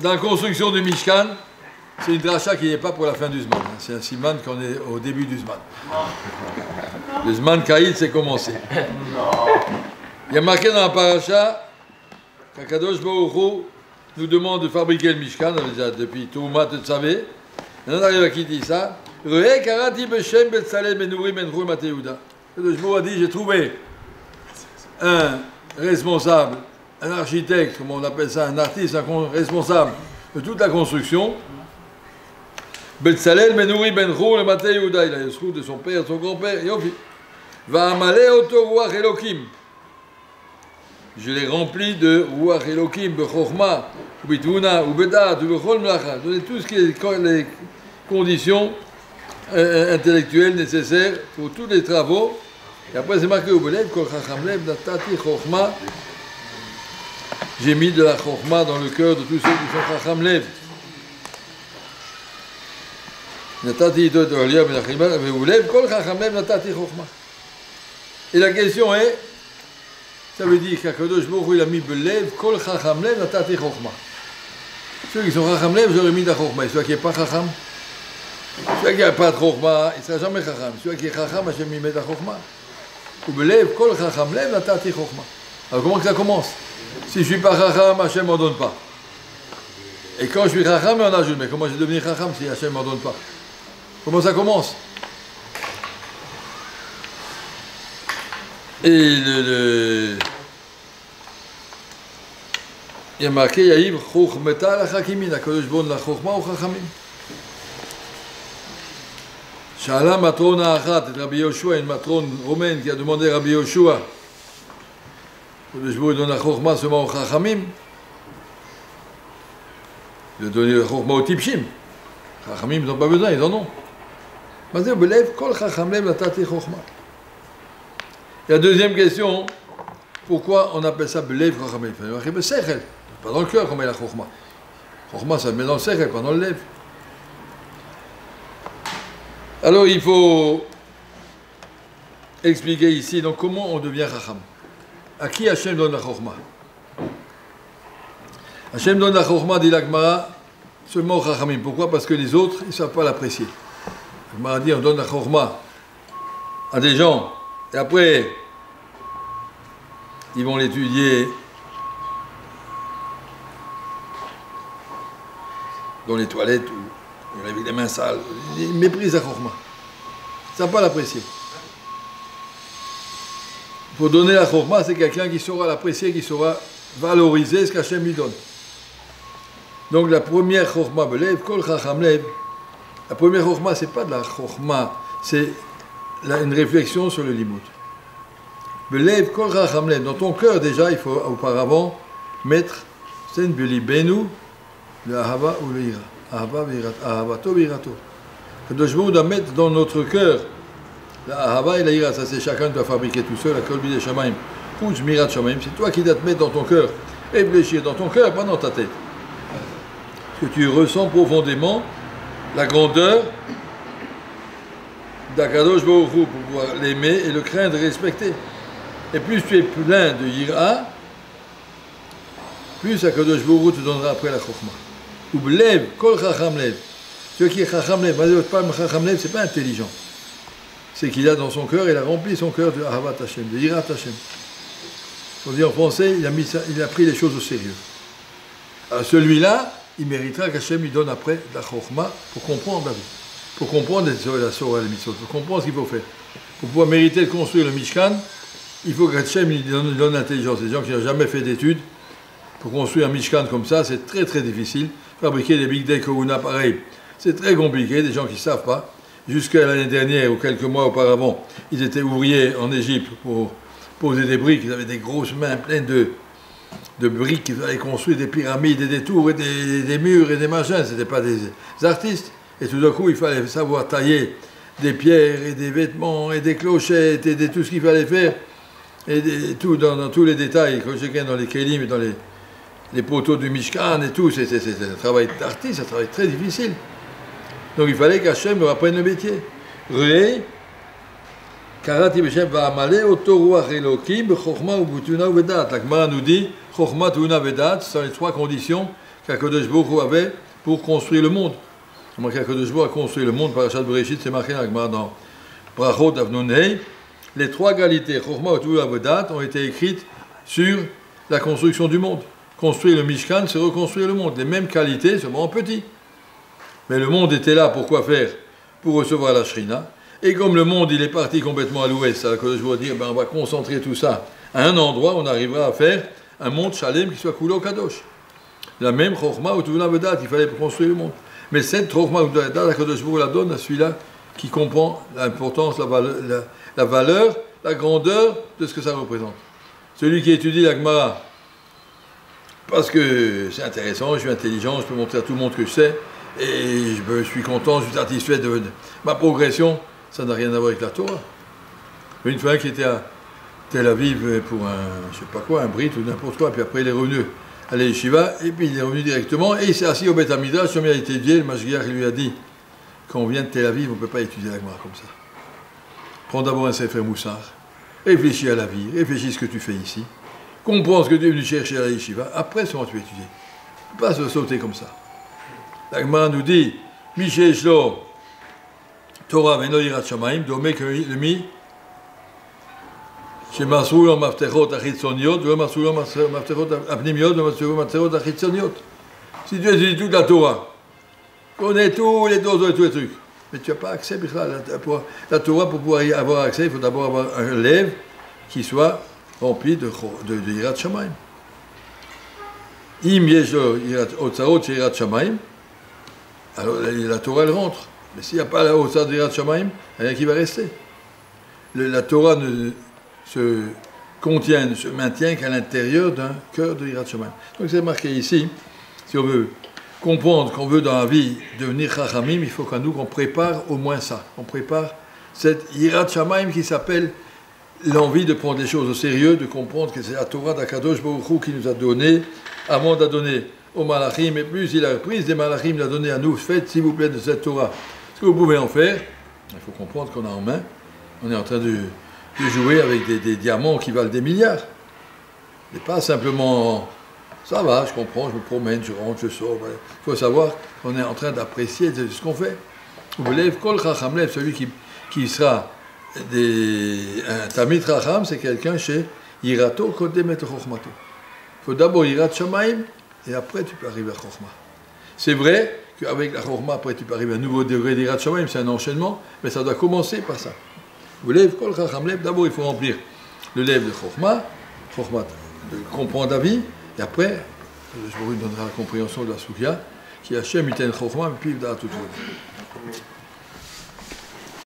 dans la construction du Mishkan, c'est une dracha qui n'est pas pour la fin du Zman. C'est un siman qu'on est au début du Zman. Le Zman Kaïd, c'est commencé. Il y a marqué dans la paracha qu'Akadosh Baruch Hu nous demande de fabriquer le Mishkan, déjà depuis Touma Tetzavé. Maintenant, on arrive à qui dit ça. Re karati b'shem Betzalel ben Uri ben Ru Mateuda. Akadosh Baruch Hu a dit, j'ai trouvé un responsable, un architecte, comme on appelle ça, un artiste, un responsable de toute la construction. Betzalel ben Uri ben Ru le Matei Yehuda, il a le srout de son père, de son grand-père, Yofi. Va amale oto ruach Elokim. Je l'ai rempli de ruach Elokim, bechorma, ou bituna, ou bedat, ou bechol mlacha. Donner tout ce qui est les conditions intellectuelles nécessaires pour tous les travaux. Et après c'est marqué au Belev, kol chacham lev natati chorma. J'ai mis de la chorma dans le cœur de tous ceux qui sont chacham lev. Natati ito et Olia ben Achima, ve'ulev kol chacham lev natati chorma. Et la question est, ça veut dire qu'Akadosh Baruch Hu il a mis belev kol chacham lev natati chorma. Ceux qui sont chacham lev, j'aurais mis de la chorma. Et ceux qui n'est pas chacham, celui qui n'a pas de chorma, il ne sera jamais chacham. Celui qui est chacham, Hachem lui met de la chorma. Ou belev kol chacham lev natati chorma. Alors comment que ça commence? Si je ne suis pas chacham, Hachem ne m'en donne pas. Et quand je suis chacham, on ajoute. Mais comment je vais devenir chacham si Hachem ne m'en donne pas? Comment ça commence? Et il y a marqué Yahiv Chochmeta la Chakimin, Akadosh Baruch Hu la Chochma ou Chachamim. Shala matrona achat, et Rabbi Yoshua, une matrone romaine qui a demandé à Rabbi Yoshua, Akadosh Baruch Hu donne la Chochma seulement aux Chachamim. Il a donné la Chochma aux Tipshim. Chachamim, ils n'ont pas besoin, ils en ont. Mais c'est belev kol chacham lev natati chochma. Et la deuxième question, pourquoi on appelle ça belev chacham lev? Il faut marquer sechel, pas dans le cœur comme est la chochma. Chochma, ça se met dans le sechel, pas dans le lev. Alors il faut expliquer ici, donc comment on devient chacham. À qui Hachem donne la chochma? Hachem donne la chochma, dit la Gemara, seulement chachamim. Pourquoi? Parce que les autres, ils ne savent pas l'apprécier. On m'a dit, on donne la chorma à des gens, et après, ils vont l'étudier dans les toilettes, ou avec les mains sales. Ils méprisent la chorma. Ils ne savent pas l'apprécier. Pour donner la chorma, c'est quelqu'un qui saura l'apprécier, qui saura valoriser ce qu'Hachem lui donne. Donc la première chorma, belev, kol chacham lev. La première chokhma, ce n'est pas de la chokhma, c'est une réflexion sur le limoud. Belev kol chacham lev. Dans ton cœur, déjà, il faut auparavant mettre sen belibenu, le ahava ou le ira. Ahava virat, ahavato virato. Kadosh Baruch Hu doit mettre dans notre cœur la ahava et la ira. Ça, c'est chacun doit fabriquer tout seul, la kolbi des shamaim. Kouj mirat shamaim. C'est toi qui dois te mettre dans ton cœur, réfléchir dans ton cœur, pas dans ta tête. Que tu ressens profondément la grandeur d'Akadosh Baruch Hu pour pouvoir l'aimer et le craindre et respecter. Et plus tu es plein de yira, plus Akadosh Baruch Hu te donnera après la chokhma. Ou belev, kol chacham lev. Celui qui est chacham lev, chacham lev, c'est pas intelligent. C'est qu'il a dans son cœur, il a rempli son cœur de ahavat Hashem, de yirat Hashem. On dit en français, il a pris les choses au sérieux. Alors celui-là, il méritera qu'Hachem lui donne après la chokhma pour comprendre la vie, pour comprendre la Sorah et les mitzvot, pour comprendre ce qu'il faut faire. Pour pouvoir mériter de construire le Mishkan, il faut qu'Hachem lui donne l'intelligence. Les gens qui n'ont jamais fait d'études, pour construire un Mishkan comme ça, c'est très très difficile. Fabriquer des Big Day Kohuna, pareil, c'est très compliqué, des gens qui ne savent pas. Jusqu'à l'année dernière, ou quelques mois auparavant, ils étaient ouvriers en Égypte pour poser des briques, ils avaient des grosses mains pleines de briques, il fallait construire des pyramides et des tours et des murs et des machins, ce n'étaient pas des artistes. Et tout d'un coup, il fallait savoir tailler des pierres et des vêtements et des clochettes et tout ce qu'il fallait faire, et tout dans tous les détails, quand chacun dans les kélim et dans les poteaux du Mishkan et tout, c'est un travail d'artiste, c'est un travail très difficile. Donc il fallait qu'Hachem nous apprenne le métier. Ré, Karati Beshem va amale oto ruach Elokim b'chokhma u'butuna u'vedat. La Gemara nous dit chokhma, tuna, vedat, ce sont les trois conditions qu'Akadosh Baruch Hu avait pour construire le monde. Donc Akadosh Baruch Hu a construit le monde par Parashat Bereshit, c'est marqué dans Brachot Avnonei. Les trois qualités, Chokhmah, Utvula, Avodat, ont été écrites sur la construction du monde. Construire le Mishkan, c'est reconstruire le monde. Les mêmes qualités, seulement en petit. Mais le monde était là pour quoi faire? Pour recevoir la Shrina. Et comme le monde il est parti complètement à l'ouest, alors que je veux dire, on va concentrer tout ça à un endroit, on arrivera à faire un monde Shalem qui soit Kulo Kadosh. La même Chokhmah Utvula, Avodat, il fallait construire le monde. Mais cette Chokhmah Utvula, Avodat, la Kadosh Baruch Hu la donne à celui-là qui comprend l'importance, la valeur, la grandeur de ce que ça représente. Celui qui étudie la Gemara, parce que c'est intéressant, je suis intelligent, je peux montrer à tout le monde que je sais, et je suis content, je suis satisfait de ma progression, ça n'a rien à voir avec la Torah. Une fois qui était à Tel Aviv pour un, je sais pas quoi, un brit ou n'importe quoi, puis après il est revenu à l'Yeshiva, et puis il est revenu directement, et il s'est assis au Beth Amidrash, comme il a étudié, le Mashgiach lui a dit, quand on vient de Tel Aviv, on ne peut pas étudier la Gemara comme ça. Prends d'abord un Sefer Moussar, réfléchis à la vie, réfléchis à ce que tu fais ici, comprends ce que tu es venu chercher à la Yeshiva, après seulement tu étudies. Tu ne peux pas se sauter comme ça. La Gemara nous dit, Misheshlo, Torah veno yirat shamayim, domé que le mi, chez Masroulon Maftechot Achitzoniot, ve Masroulon Maftechot Apnimiot, ve Masroulon Maftechot Achitzoniot. Si tu étudies toute la Torah, connais tous les doses et tous les trucs, mais tu n'as pas accès à la Torah. Pour pouvoir y avoir accès, il faut d'abord avoir un lève qui soit rempli de Yirat Shamayim. Im yesh otsaot Yirat Shamayim, alors la Torah elle rentre. Mais s'il n'y a pas la otsaot de Yirat Shamayim, il n'y a rien qui va rester. La Torah ne se contient, ne se maintient qu'à l'intérieur d'un cœur de Yirat Shamayim. Donc c'est marqué ici, si on veut comprendre qu'on veut dans la vie devenir Chachamim, il faut qu'à nous qu'on prépare au moins ça. On prépare cette Yirat Shamayim qui s'appelle l'envie de prendre les choses au sérieux, de comprendre que c'est la Torah d'Akadosh Baruch Hu qui nous a donné, avant de donner aux Malachim, et plus il a pris des Malachim, il a donné à nous. Faites s'il vous plaît de cette Torah ce que vous pouvez en faire. Il faut comprendre qu'on a en main, on est en train de jouer avec des diamants qui valent des milliards. Et pas simplement... Ça va, je comprends, je me promène, je rentre, je sors. Il faut savoir qu'on est en train d'apprécier ce qu'on fait. Celui qui sera un Tamid Chacham, c'est quelqu'un chez Yirato Kodem et Chokhmato. Il faut d'abord Yirat Shamayim, et après tu peux arriver à Chokhmah. C'est vrai qu'avec la Chokhmah, après tu peux arriver à un nouveau degré d'Yirat Shamayim, c'est un enchaînement, mais ça doit commencer par ça. D'abord il faut remplir le lève de Chokhmah, de comprendre la vie. Et après, je vous donnera la compréhension de la Soukya, qui Hachem iten Chokhmah, puis il donnera tout le monde.